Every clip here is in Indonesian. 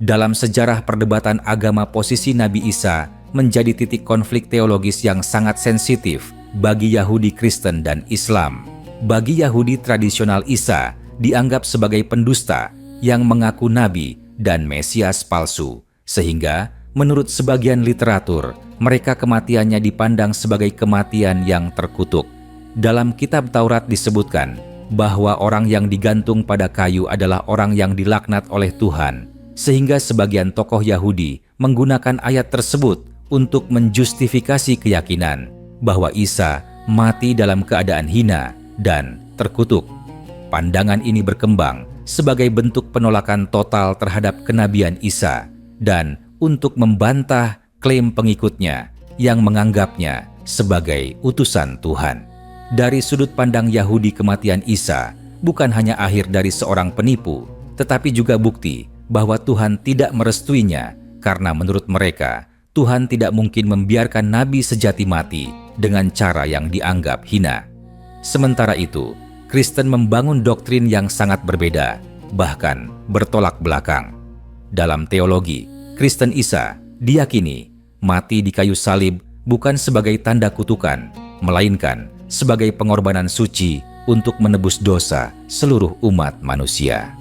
Dalam sejarah perdebatan agama, posisi Nabi Isa menjadi titik konflik teologis yang sangat sensitif bagi Yahudi Kristen dan Islam. Bagi Yahudi tradisional, Isa dianggap sebagai pendusta yang mengaku nabi dan Mesias palsu, sehingga menurut sebagian literatur, mereka kematiannya dipandang sebagai kematian yang terkutuk. Dalam kitab Taurat disebutkan bahwa orang yang digantung pada kayu adalah orang yang dilaknat oleh Tuhan, sehingga sebagian tokoh Yahudi menggunakan ayat tersebut untuk menjustifikasi keyakinan bahwa Isa mati dalam keadaan hina dan terkutuk. Pandangan ini berkembang sebagai bentuk penolakan total terhadap kenabian Isa dan untuk membantah klaim pengikutnya yang menganggapnya sebagai utusan Tuhan. Dari sudut pandang Yahudi, kematian Isa bukan hanya akhir dari seorang penipu, tetapi juga bukti bahwa Tuhan tidak merestuinya, karena menurut mereka, Tuhan tidak mungkin membiarkan nabi sejati mati dengan cara yang dianggap hina. Sementara itu, Kristen membangun doktrin yang sangat berbeda, bahkan bertolak belakang. Dalam teologi, Kristen Isa diyakini mati di kayu salib bukan sebagai tanda kutukan, melainkan sebagai pengorbanan suci untuk menebus dosa seluruh umat manusia.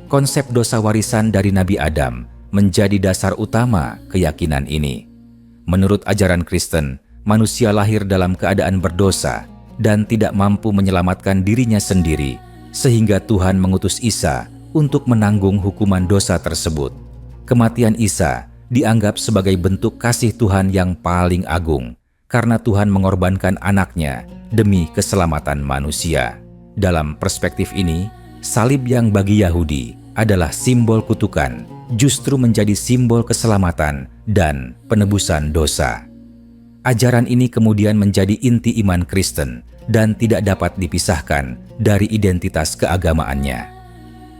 Konsep dosa warisan dari Nabi Adam menjadi dasar utama keyakinan ini. Menurut ajaran Kristen, manusia lahir dalam keadaan berdosa dan tidak mampu menyelamatkan dirinya sendiri, sehingga Tuhan mengutus Isa untuk menanggung hukuman dosa tersebut. Kematian Isa dianggap sebagai bentuk kasih Tuhan yang paling agung, karena Tuhan mengorbankan anaknya demi keselamatan manusia. Dalam perspektif ini, salib yang bagi Yahudi adalah simbol kutukan, justru menjadi simbol keselamatan dan penebusan dosa. Ajaran ini kemudian menjadi inti iman Kristen dan tidak dapat dipisahkan dari identitas keagamaannya.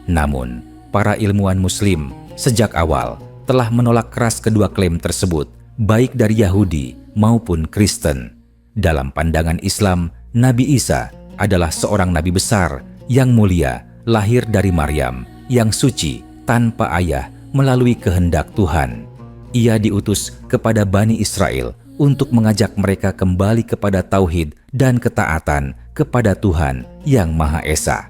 Namun, para ilmuwan Muslim sejak awal telah menolak keras kedua klaim tersebut, baik dari Yahudi maupun Kristen. Dalam pandangan Islam, Nabi Isa adalah seorang nabi besar yang mulia, lahir dari Maryam, yang suci tanpa ayah melalui kehendak Tuhan. Ia diutus kepada Bani Israel untuk mengajak mereka kembali kepada tauhid dan ketaatan kepada Tuhan yang Maha Esa.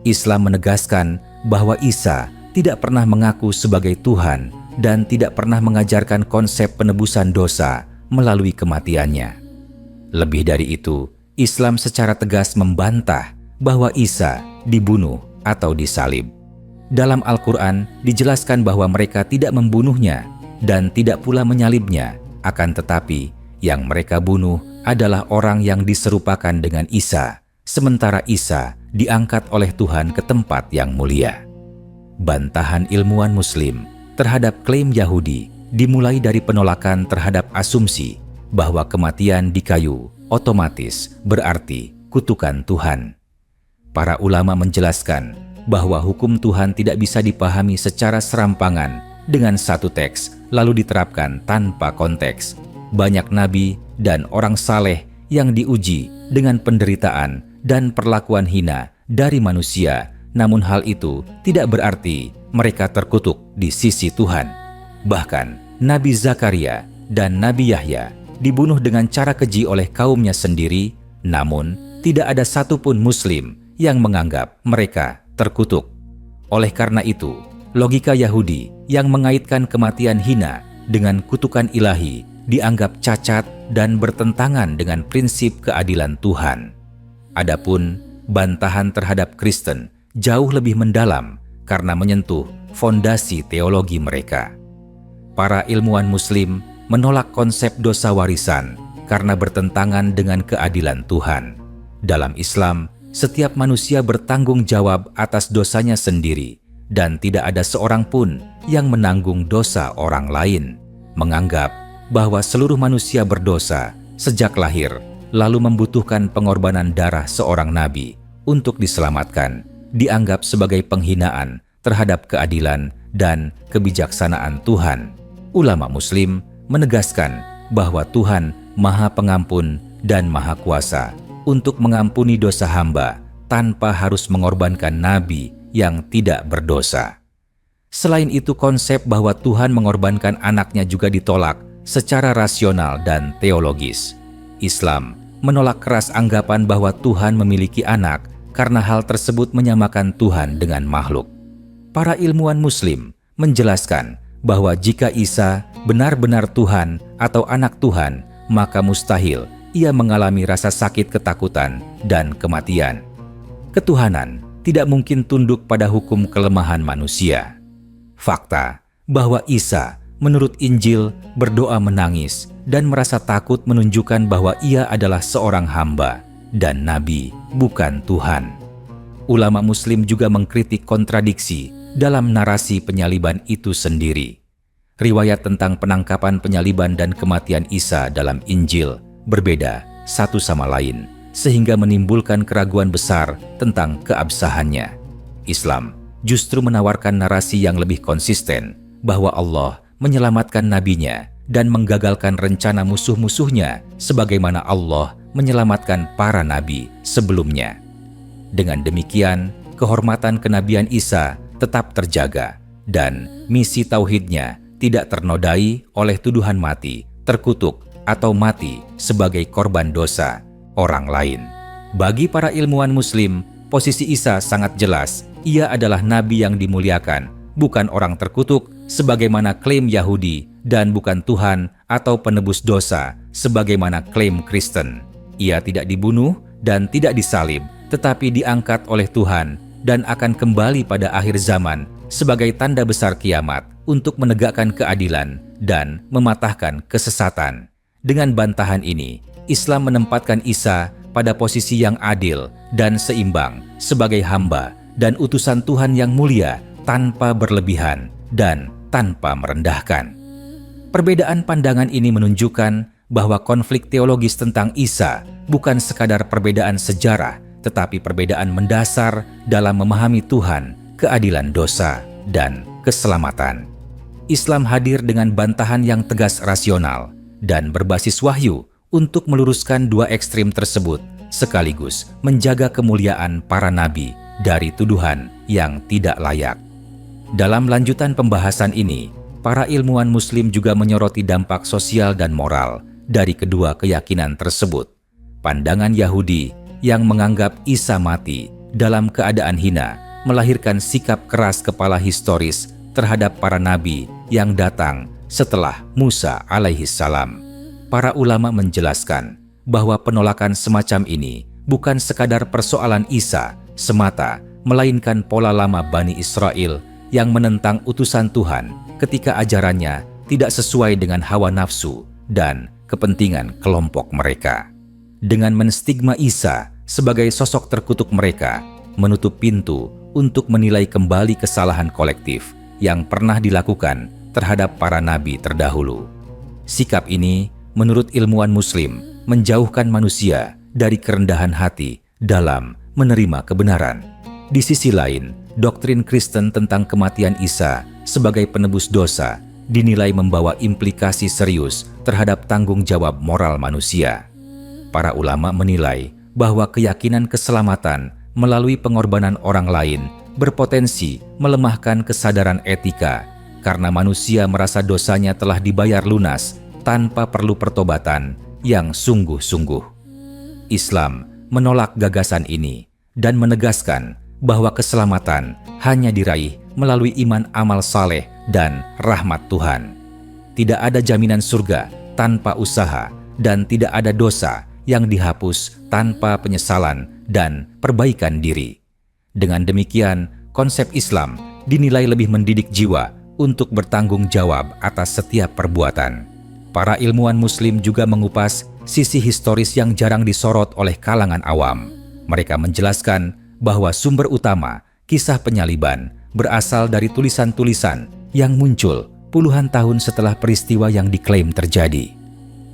Islam menegaskan bahwa Isa tidak pernah mengaku sebagai Tuhan dan tidak pernah mengajarkan konsep penebusan dosa melalui kematiannya. Lebih dari itu, Islam secara tegas membantah bahwa Isa dibunuh atau disalib. Dalam Al-Quran dijelaskan bahwa mereka tidak membunuhnya dan tidak pula menyalibnya, akan tetapi yang mereka bunuh adalah orang yang diserupakan dengan Isa, sementara Isa diangkat oleh Tuhan ke tempat yang mulia. Bantahan ilmuwan Muslim terhadap klaim Yahudi dimulai dari penolakan terhadap asumsi bahwa kematian di kayu otomatis berarti kutukan Tuhan. Para ulama menjelaskan bahwa hukum Tuhan tidak bisa dipahami secara serampangan dengan satu teks lalu diterapkan tanpa konteks. Banyak nabi dan orang saleh yang diuji dengan penderitaan dan perlakuan hina dari manusia, namun hal itu tidak berarti mereka terkutuk di sisi Tuhan. Bahkan Nabi Zakaria dan Nabi Yahya dibunuh dengan cara keji oleh kaumnya sendiri, namun tidak ada satupun Muslim yang menganggap mereka terkutuk. Oleh karena itu, logika Yahudi yang mengaitkan kematian hina dengan kutukan ilahi dianggap cacat dan bertentangan dengan prinsip keadilan Tuhan. Adapun bantahan terhadap Kristen jauh lebih mendalam karena menyentuh fondasi teologi mereka. Para ilmuwan Muslim menolak konsep dosa warisan karena bertentangan dengan keadilan Tuhan. Dalam Islam, setiap manusia bertanggung jawab atas dosanya sendiri dan tidak ada seorang pun yang menanggung dosa orang lain. Menganggap bahwa seluruh manusia berdosa sejak lahir, lalu membutuhkan pengorbanan darah seorang nabi untuk diselamatkan, dianggap sebagai penghinaan terhadap keadilan dan kebijaksanaan Tuhan. Ulama Muslim menegaskan bahwa Tuhan Maha Pengampun dan Maha Kuasa untuk mengampuni dosa hamba tanpa harus mengorbankan nabi yang tidak berdosa. Selain itu, konsep bahwa Tuhan mengorbankan anaknya juga ditolak secara rasional dan teologis. Islam menolak keras anggapan bahwa Tuhan memiliki anak karena hal tersebut menyamakan Tuhan dengan makhluk. Para ilmuwan Muslim menjelaskan bahwa jika Isa benar-benar Tuhan atau anak Tuhan, maka mustahil ia mengalami rasa sakit, ketakutan, dan kematian. Ketuhanan tidak mungkin tunduk pada hukum kelemahan manusia. Fakta bahwa Isa menurut Injil berdoa menangis dan merasa takut menunjukkan bahwa ia adalah seorang hamba dan nabi, bukan Tuhan. Ulama Muslim juga mengkritik kontradiksi dalam narasi penyaliban itu sendiri. Riwayat tentang penangkapan, penyaliban, dan kematian Isa dalam Injil berbeda satu sama lain, sehingga menimbulkan keraguan besar tentang keabsahannya. Islam justru menawarkan narasi yang lebih konsisten bahwa Allah menyelamatkan nabinya dan menggagalkan rencana musuh-musuhnya sebagaimana Allah menyelamatkan para nabi sebelumnya. Dengan demikian, kehormatan kenabian Isa tetap terjaga dan misi tauhidnya tidak ternodai oleh tuduhan mati, terkutuk, atau mati sebagai korban dosa orang lain. Bagi para ilmuwan Muslim, posisi Isa sangat jelas. Ia adalah nabi yang dimuliakan, bukan orang terkutuk sebagaimana klaim Yahudi, dan bukan Tuhan atau penebus dosa sebagaimana klaim Kristen. Ia tidak dibunuh dan tidak disalib, tetapi diangkat oleh Tuhan dan akan kembali pada akhir zaman sebagai tanda besar kiamat untuk menegakkan keadilan dan mematahkan kesesatan. Dengan bantahan ini, Islam menempatkan Isa pada posisi yang adil dan seimbang sebagai hamba dan utusan Tuhan yang mulia tanpa berlebihan dan tanpa merendahkan. Perbedaan pandangan ini menunjukkan bahwa konflik teologis tentang Isa bukan sekadar perbedaan sejarah, tetapi perbedaan mendasar dalam memahami Tuhan, keadilan dosa, dan keselamatan. Islam hadir dengan bantahan yang tegas, rasional, dan berbasis wahyu untuk meluruskan dua ekstrim tersebut, sekaligus menjaga kemuliaan para nabi dari tuduhan yang tidak layak. Dalam lanjutan pembahasan ini, para ilmuwan Muslim juga menyoroti dampak sosial dan moral dari kedua keyakinan tersebut. Pandangan Yahudi yang menganggap Isa mati dalam keadaan hina melahirkan sikap keras kepala historis terhadap para nabi yang datang setelah Musa alaihissalam. Para ulama menjelaskan bahwa penolakan semacam ini bukan sekadar persoalan Isa semata, melainkan pola lama Bani Israel yang menentang utusan Tuhan ketika ajarannya tidak sesuai dengan hawa nafsu dan kepentingan kelompok mereka. Dengan menstigma Isa sebagai sosok terkutuk mereka, menutup pintu untuk menilai kembali kesalahan kolektif yang pernah dilakukan terhadap para nabi terdahulu. Sikap ini, menurut ilmuwan Muslim, menjauhkan manusia dari kerendahan hati dalam menerima kebenaran. Di sisi lain, doktrin Kristen tentang kematian Isa sebagai penebus dosa dinilai membawa implikasi serius terhadap tanggung jawab moral manusia. Para ulama menilai bahwa keyakinan keselamatan melalui pengorbanan orang lain berpotensi melemahkan kesadaran etika karena manusia merasa dosanya telah dibayar lunas tanpa perlu pertobatan yang sungguh-sungguh. Islam menolak gagasan ini dan menegaskan bahwa keselamatan hanya diraih melalui iman, amal saleh, dan rahmat Tuhan. Tidak ada jaminan surga tanpa usaha dan tidak ada dosa yang dihapus tanpa penyesalan dan perbaikan diri. Dengan demikian, konsep Islam dinilai lebih mendidik jiwa untuk bertanggung jawab atas setiap perbuatan. Para ilmuwan Muslim juga mengupas sisi historis yang jarang disorot oleh kalangan awam. Mereka menjelaskan bahwa sumber utama kisah penyaliban berasal dari tulisan-tulisan yang muncul puluhan tahun setelah peristiwa yang diklaim terjadi.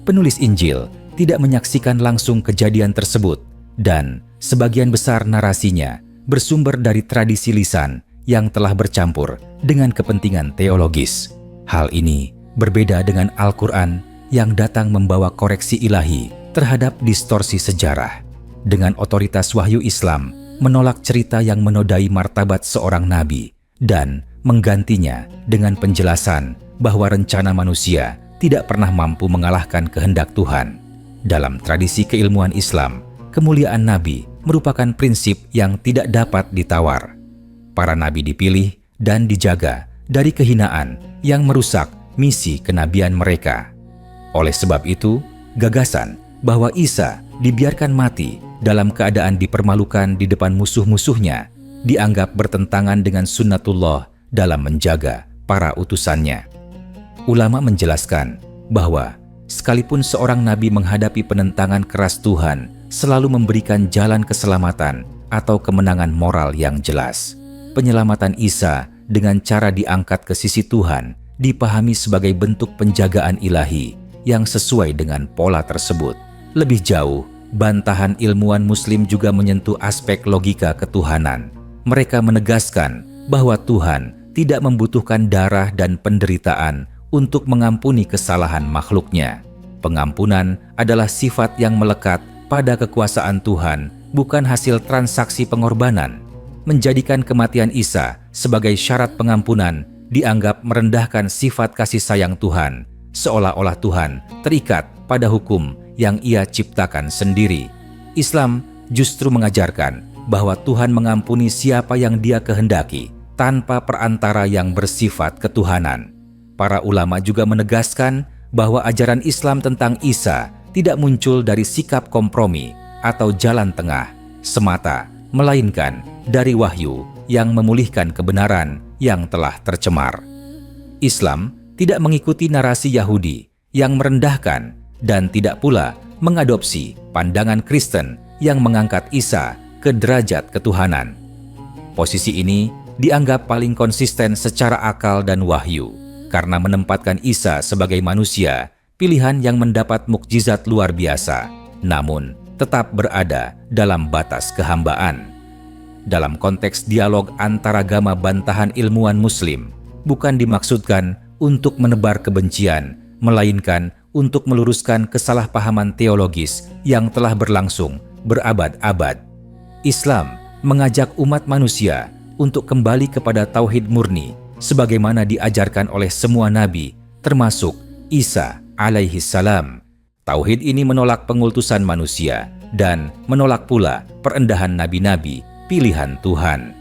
Penulis Injil tidak menyaksikan langsung kejadian tersebut, dan sebagian besar narasinya bersumber dari tradisi lisan yang telah bercampur dengan kepentingan teologis. Hal ini berbeda dengan Al-Quran yang datang membawa koreksi ilahi terhadap distorsi sejarah. Dengan otoritas wahyu Islam, menolak cerita yang menodai martabat seorang nabi dan menggantinya dengan penjelasan bahwa rencana manusia tidak pernah mampu mengalahkan kehendak Tuhan. Dalam tradisi keilmuan Islam, kemuliaan nabi merupakan prinsip yang tidak dapat ditawar. Para nabi dipilih dan dijaga dari kehinaan yang merusak misi kenabian mereka. Oleh sebab itu, gagasan bahwa Isa dibiarkan mati dalam keadaan dipermalukan di depan musuh-musuhnya dianggap bertentangan dengan sunnatullah dalam menjaga para utusannya. Ulama menjelaskan bahwa sekalipun seorang nabi menghadapi penentangan keras Tuhan, selalu memberikan jalan keselamatan atau kemenangan moral yang jelas. Penyelamatan Isa dengan cara diangkat ke sisi Tuhan dipahami sebagai bentuk penjagaan ilahi yang sesuai dengan pola tersebut. Lebih jauh, bantahan ilmuwan Muslim juga menyentuh aspek logika ketuhanan. Mereka menegaskan bahwa Tuhan tidak membutuhkan darah dan penderitaan untuk mengampuni kesalahan makhluknya. Pengampunan adalah sifat yang melekat pada kekuasaan Tuhan, bukan hasil transaksi pengorbanan. Menjadikan kematian Isa sebagai syarat pengampunan dianggap merendahkan sifat kasih sayang Tuhan, seolah-olah Tuhan terikat pada hukum yang Ia ciptakan sendiri. Islam justru mengajarkan bahwa Tuhan mengampuni siapa yang Dia kehendaki tanpa perantara yang bersifat ketuhanan. Para ulama juga menegaskan bahwa ajaran Islam tentang Isa tidak muncul dari sikap kompromi atau jalan tengah semata, melainkan dari wahyu yang memulihkan kebenaran yang telah tercemar. Islam tidak mengikuti narasi Yahudi yang merendahkan dan tidak pula mengadopsi pandangan Kristen yang mengangkat Isa ke derajat ketuhanan. Posisi ini dianggap paling konsisten secara akal dan wahyu karena menempatkan Isa sebagai manusia, pilihan yang mendapat mukjizat luar biasa, namun tetap berada dalam batas kehambaan. Dalam konteks dialog antaragama, bantahan ilmuwan Muslim bukan dimaksudkan untuk menebar kebencian, melainkan untuk meluruskan kesalahpahaman teologis yang telah berlangsung berabad-abad. Islam mengajak umat manusia untuk kembali kepada tauhid murni sebagaimana diajarkan oleh semua nabi, termasuk Isa alaihi salam. Tauhid ini menolak pengultusan manusia dan menolak pula perendahan nabi-nabi pilihan Tuhan.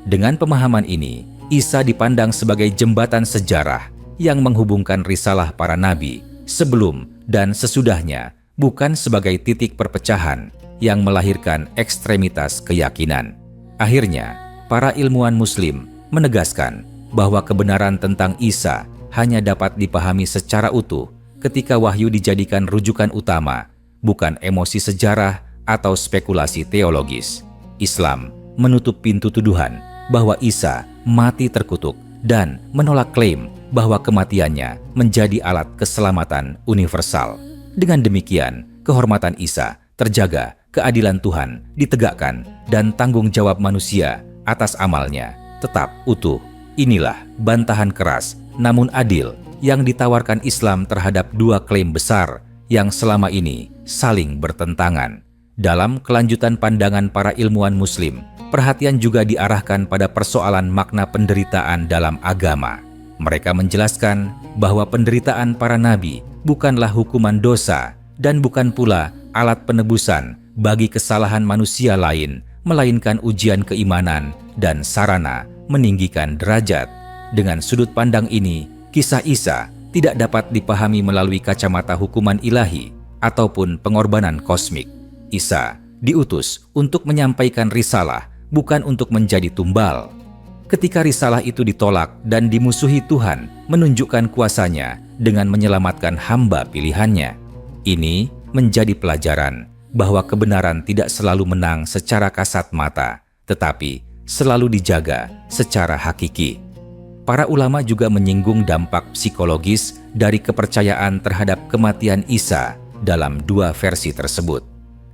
Dengan pemahaman ini, Isa dipandang sebagai jembatan sejarah yang menghubungkan risalah para nabi sebelum dan sesudahnya, bukan sebagai titik perpecahan yang melahirkan ekstremitas keyakinan. Akhirnya, para ilmuwan Muslim menegaskan bahwa kebenaran tentang Isa hanya dapat dipahami secara utuh ketika wahyu dijadikan rujukan utama, bukan emosi sejarah atau spekulasi teologis. Islam menutup pintu tuduhan bahwa Isa mati terkutuk dan menolak klaim bahwa kematiannya menjadi alat keselamatan universal. Dengan demikian, kehormatan Isa terjaga, keadilan Tuhan ditegakkan, dan tanggung jawab manusia atas amalnya tetap utuh. Inilah bantahan keras namun adil yang ditawarkan Islam terhadap dua klaim besar yang selama ini saling bertentangan. Dalam kelanjutan pandangan para ilmuwan Muslim, perhatian juga diarahkan pada persoalan makna penderitaan dalam agama. Mereka menjelaskan bahwa penderitaan para nabi bukanlah hukuman dosa dan bukan pula alat penebusan bagi kesalahan manusia lain, melainkan ujian keimanan dan sarana meninggikan derajat. Dengan sudut pandang ini, kisah Isa tidak dapat dipahami melalui kacamata hukuman ilahi ataupun pengorbanan kosmik. Isa diutus untuk menyampaikan risalah, bukan untuk menjadi tumbal. Ketika risalah itu ditolak dan dimusuhi, Tuhan menunjukkan kuasanya dengan menyelamatkan hamba pilihannya. Ini menjadi pelajaran bahwa kebenaran tidak selalu menang secara kasat mata, tetapi selalu dijaga secara hakiki. Para ulama juga menyinggung dampak psikologis dari kepercayaan terhadap kematian Isa dalam dua versi tersebut.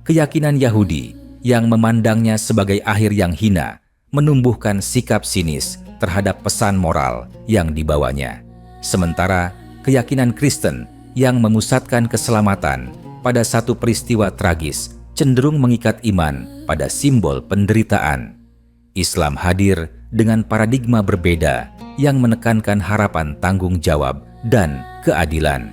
Keyakinan Yahudi yang memandangnya sebagai akhir yang hina menumbuhkan sikap sinis terhadap pesan moral yang dibawanya. Sementara keyakinan Kristen yang memusatkan keselamatan pada satu peristiwa tragis cenderung mengikat iman pada simbol penderitaan. Islam hadir dengan paradigma berbeda yang menekankan harapan tanggung jawab dan keadilan.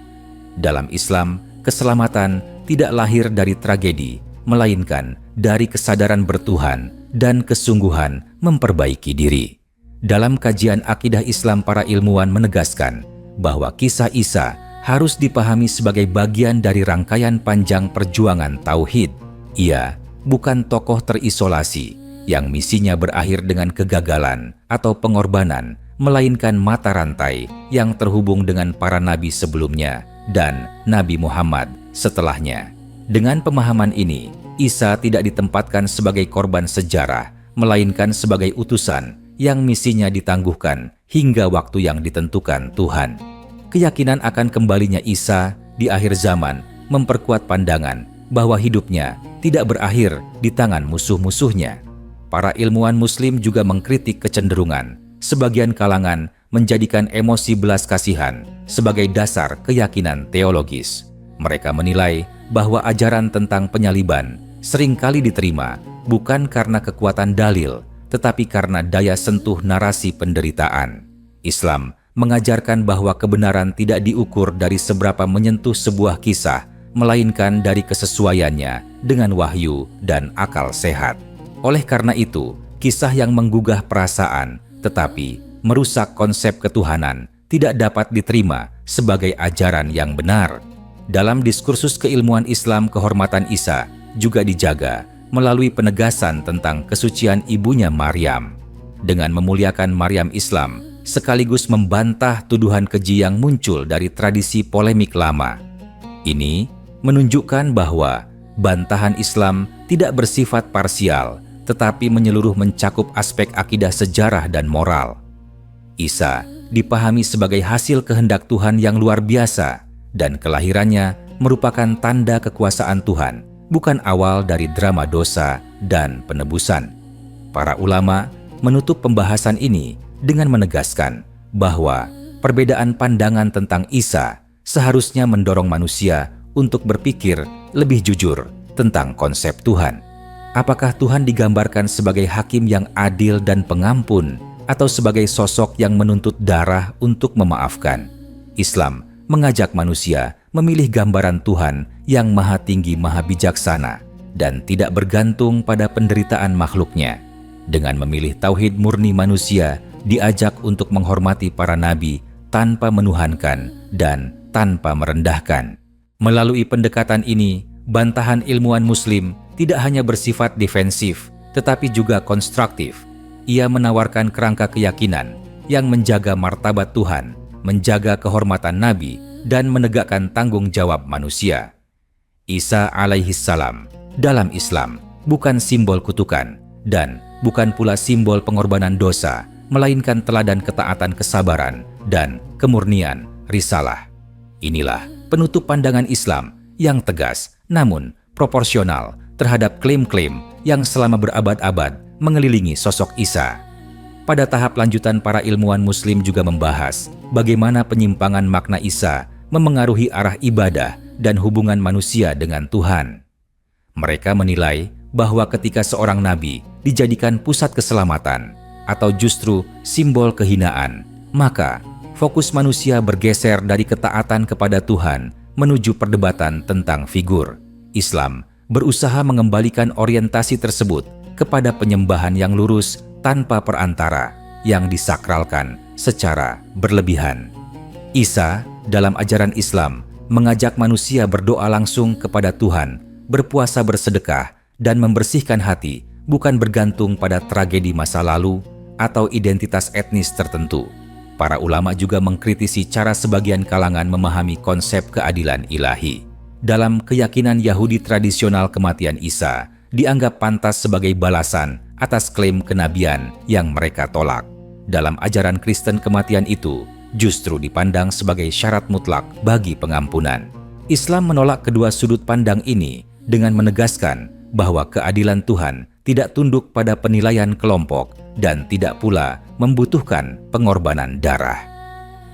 Dalam Islam, keselamatan tidak lahir dari tragedi, melainkan dari kesadaran bertuhan dan kesungguhan memperbaiki diri. Dalam kajian akidah Islam, para ilmuwan menegaskan bahwa kisah Isa harus dipahami sebagai bagian dari rangkaian panjang perjuangan tauhid. Ia bukan tokoh terisolasi yang misinya berakhir dengan kegagalan atau pengorbanan, melainkan mata rantai yang terhubung dengan para nabi sebelumnya dan Nabi Muhammad setelahnya. Dengan pemahaman ini, Isa tidak ditempatkan sebagai korban sejarah, melainkan sebagai utusan yang misinya ditangguhkan hingga waktu yang ditentukan Tuhan. Keyakinan akan kembalinya Isa di akhir zaman memperkuat pandangan bahwa hidupnya tidak berakhir di tangan musuh-musuhnya. Para ilmuwan Muslim juga mengkritik kecenderungan sebagian kalangan menjadikan emosi belas kasihan sebagai dasar keyakinan teologis. Mereka menilai bahwa ajaran tentang penyaliban seringkali diterima bukan karena kekuatan dalil, tetapi karena daya sentuh narasi penderitaan. Islam mengajarkan bahwa kebenaran tidak diukur dari seberapa menyentuh sebuah kisah, melainkan dari kesesuaiannya dengan wahyu dan akal sehat. Oleh karena itu, kisah yang menggugah perasaan tetapi merusak konsep ketuhanan tidak dapat diterima sebagai ajaran yang benar. Dalam diskursus keilmuan Islam, kehormatan Isa juga dijaga melalui penegasan tentang kesucian ibunya Maryam. Dengan memuliakan Maryam, Islam sekaligus membantah tuduhan keji yang muncul dari tradisi polemik lama. Ini menunjukkan bahwa bantahan Islam tidak bersifat parsial, tetapi menyeluruh, mencakup aspek akidah, sejarah, dan moral. Isa dipahami sebagai hasil kehendak Tuhan yang luar biasa, dan kelahirannya merupakan tanda kekuasaan Tuhan, bukan awal dari drama dosa dan penebusan. Para ulama menutup pembahasan ini dengan menegaskan bahwa perbedaan pandangan tentang Isa seharusnya mendorong manusia untuk berpikir lebih jujur tentang konsep Tuhan. Apakah Tuhan digambarkan sebagai hakim yang adil dan pengampun, atau sebagai sosok yang menuntut darah untuk memaafkan? Islam mengajak manusia memilih gambaran Tuhan yang maha tinggi, maha bijaksana, dan tidak bergantung pada penderitaan makhluknya. Dengan memilih tauhid murni, manusia diajak untuk menghormati para nabi tanpa menuhankan dan tanpa merendahkan. Melalui pendekatan ini, bantahan ilmuwan Muslim tidak hanya bersifat defensif, tetapi juga konstruktif. Ia menawarkan kerangka keyakinan yang menjaga martabat Tuhan, menjaga kehormatan nabi, dan menegakkan tanggung jawab manusia. Isa alaihissalam dalam Islam bukan simbol kutukan dan bukan pula simbol pengorbanan dosa, melainkan teladan ketaatan, kesabaran, dan kemurnian risalah. Inilah penutup pandangan Islam yang tegas namun proporsional terhadap klaim-klaim yang selama berabad-abad mengelilingi sosok Isa. Pada tahap lanjutan, para ilmuwan Muslim juga membahas bagaimana penyimpangan makna Isa memengaruhi arah ibadah dan hubungan manusia dengan Tuhan. Mereka menilai bahwa ketika seorang nabi dijadikan pusat keselamatan atau justru simbol kehinaan, maka fokus manusia bergeser dari ketaatan kepada Tuhan menuju perdebatan tentang figur. Islam berusaha mengembalikan orientasi tersebut kepada penyembahan yang lurus tanpa perantara yang disakralkan secara berlebihan. Isa dalam ajaran Islam mengajak manusia berdoa langsung kepada Tuhan, berpuasa, bersedekah, dan membersihkan hati, bukan bergantung pada tragedi masa lalu atau identitas etnis tertentu. Para ulama juga mengkritisi cara sebagian kalangan memahami konsep keadilan ilahi. Dalam keyakinan Yahudi tradisional, kematian Isa dianggap pantas sebagai balasan atas klaim kenabian yang mereka tolak. Dalam ajaran Kristen, kematian itu justru dipandang sebagai syarat mutlak bagi pengampunan. Islam menolak kedua sudut pandang ini dengan menegaskan bahwa keadilan Tuhan tidak tunduk pada penilaian kelompok dan tidak pula membutuhkan pengorbanan darah.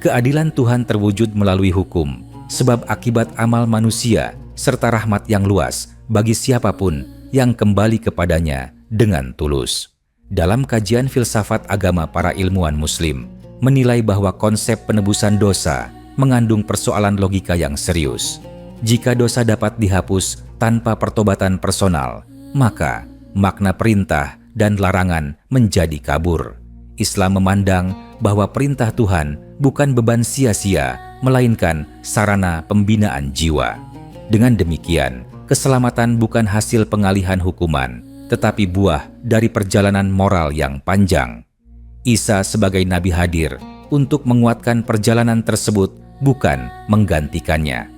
Keadilan Tuhan terwujud melalui hukum, sebab akibat amal manusia serta rahmat yang luas bagi siapapun yang kembali kepadanya dengan tulus. Dalam kajian filsafat agama, para ilmuwan Muslim menilai bahwa konsep penebusan dosa mengandung persoalan logika yang serius. Jika dosa dapat dihapus tanpa pertobatan personal, maka makna perintah dan larangan menjadi kabur. Islam memandang bahwa perintah Tuhan bukan beban sia-sia, melainkan sarana pembinaan jiwa. Dengan demikian, keselamatan bukan hasil pengalihan hukuman, tetapi buah dari perjalanan moral yang panjang. Isa sebagai nabi hadir untuk menguatkan perjalanan tersebut, bukan menggantikannya.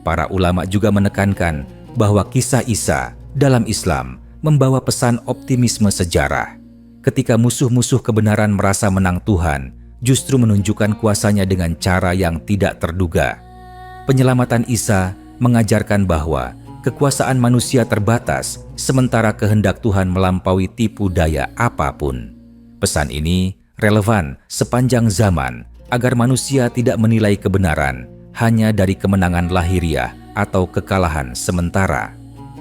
Para ulama juga menekankan bahwa kisah Isa dalam Islam membawa pesan optimisme sejarah. Ketika musuh-musuh kebenaran merasa menang, Tuhan justru menunjukkan kuasanya dengan cara yang tidak terduga. Penyelamatan Isa mengajarkan bahwa kekuasaan manusia terbatas, sementara kehendak Tuhan melampaui tipu daya apapun. Pesan ini relevan sepanjang zaman agar manusia tidak menilai kebenaran hanya dari kemenangan lahiriah atau kekalahan sementara.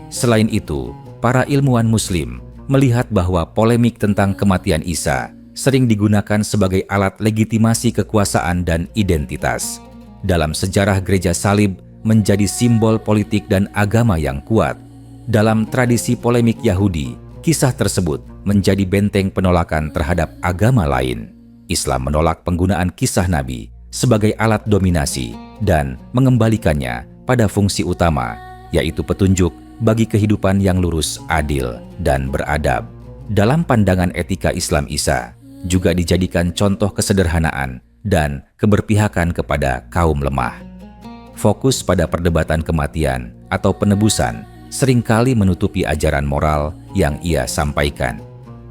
Selain itu, para ilmuwan Muslim melihat bahwa polemik tentang kematian Isa sering digunakan sebagai alat legitimasi kekuasaan dan identitas. Dalam sejarah, gereja salib menjadi simbol politik dan agama yang kuat. Dalam tradisi polemik Yahudi, kisah tersebut menjadi benteng penolakan terhadap agama lain. Islam menolak penggunaan kisah Nabi sebagai alat dominasi dan mengembalikannya pada fungsi utama, yaitu petunjuk bagi kehidupan yang lurus, adil, dan beradab. Dalam pandangan etika Islam, Isa juga dijadikan contoh kesederhanaan dan keberpihakan kepada kaum lemah. Fokus pada perdebatan kematian atau penebusan seringkali menutupi ajaran moral yang ia sampaikan.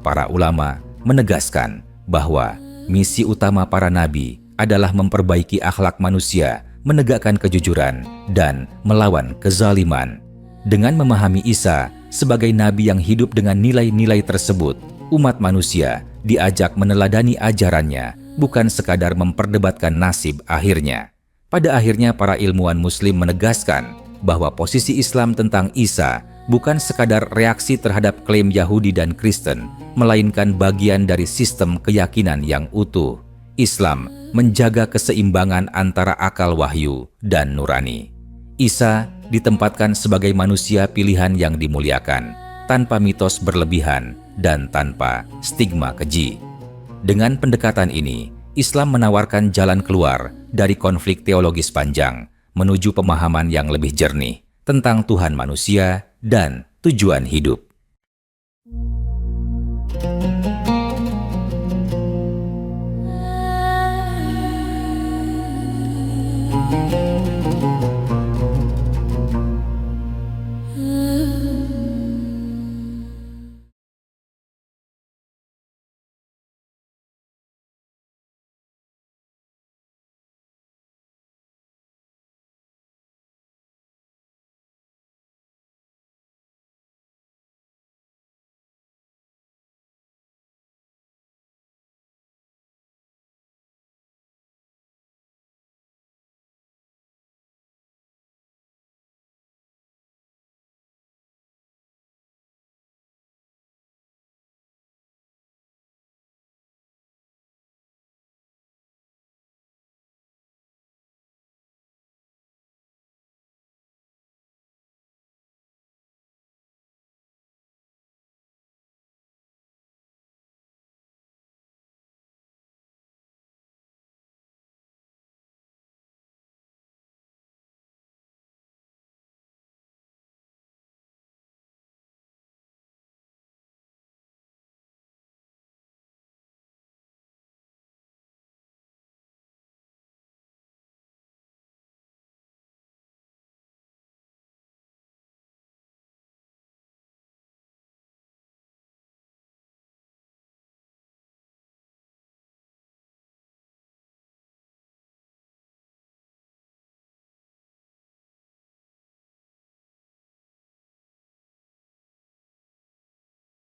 Para ulama menegaskan bahwa misi utama para nabi adalah memperbaiki akhlak manusia, menegakkan kejujuran, dan melawan kezaliman. Dengan memahami Isa sebagai nabi yang hidup dengan nilai-nilai tersebut, umat manusia diajak meneladani ajarannya, bukan sekadar memperdebatkan nasib akhirnya. Pada akhirnya, para ilmuwan Muslim menegaskan bahwa posisi Islam tentang Isa bukan sekadar reaksi terhadap klaim Yahudi dan Kristen, melainkan bagian dari sistem keyakinan yang utuh. Islam menjaga keseimbangan antara akal wahyu dan nurani. Isa ditempatkan sebagai manusia pilihan yang dimuliakan, tanpa mitos berlebihan dan tanpa stigma keji. Dengan pendekatan ini, Islam menawarkan jalan keluar dari konflik teologis panjang menuju pemahaman yang lebih jernih tentang Tuhan, manusia, dan tujuan hidup.